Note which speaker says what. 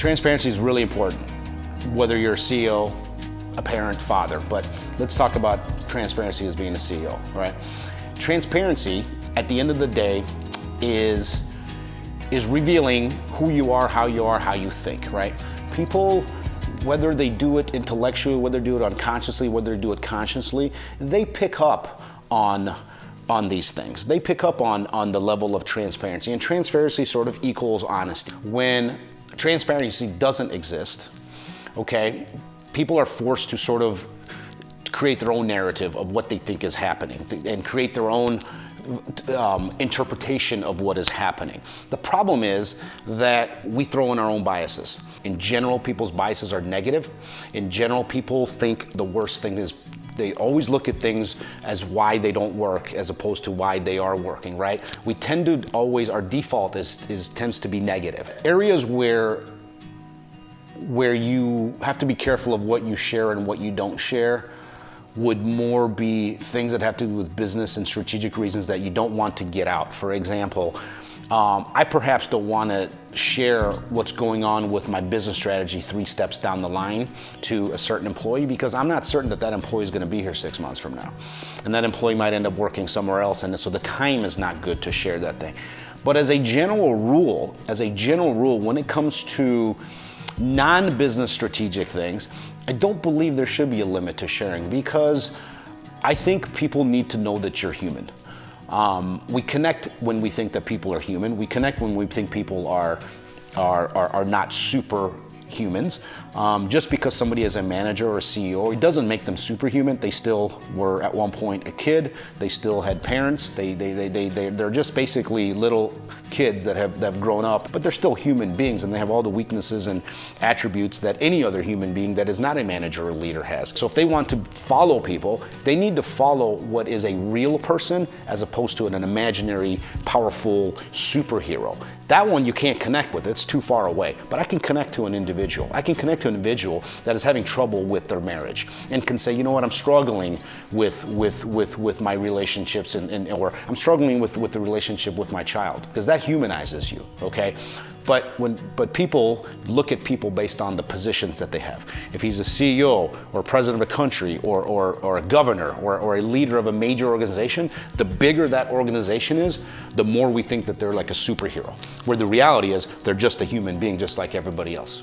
Speaker 1: Transparency is really important, whether you're a CEO, a parent, father, but let's talk about transparency as being a CEO, right? Transparency, at the end of the day, is revealing who you are, how you think, right? People, whether they do it intellectually, whether they do it unconsciously, whether they do it consciously, they pick up on these things. They pick up on the level of transparency, and transparency sort of equals honesty. When transparency doesn't exist, okay, people are forced to sort of create their own narrative of what they think is happening and create their own interpretation of what is happening. The problem is that we throw in our own biases. In general, people's biases are negative. In general, people think the worst thing is they always look at things as why they don't work as opposed to why they are working, right? We tend to always, our default tends to be negative. Areas where you have to be careful of what you share and what you don't share would more be things that have to do with business and strategic reasons that you don't want to get out. For example, I perhaps don't want to share what's going on with my business strategy 3 steps down the line to a certain employee because I'm not certain that that employee is going to be here 6 months from now. And that employee might end up working somewhere else, and so the time is not good to share that thing. But as a general rule, when it comes to non-business strategic things, I don't believe there should be a limit to sharing because I think people need to know that you're human. We connect when we think that people are human. We connect when we think people are not super humans. Just because somebody is a manager or a CEO, it doesn't make them superhuman. They still were at one point a kid. They still had parents. They're just basically little kids that have grown up, but they're still human beings, and they have all the weaknesses and attributes that any other human being that is not a manager or leader has. So if they want to follow people, they need to follow what is a real person as opposed to an imaginary, powerful superhero. That one you can't connect with. It's too far away. But I can connect to an individual. I can connect to an individual that is having trouble with their marriage and can say, you know what, I'm struggling with my relationships or I'm struggling with the relationship with my child, because that humanizes you, okay? But people look at people based on the positions that they have. If he's a CEO or president of a country or a governor or a leader of a major organization, the bigger that organization is, the more we think that they're like a superhero, where the reality is they're just a human being just like everybody else.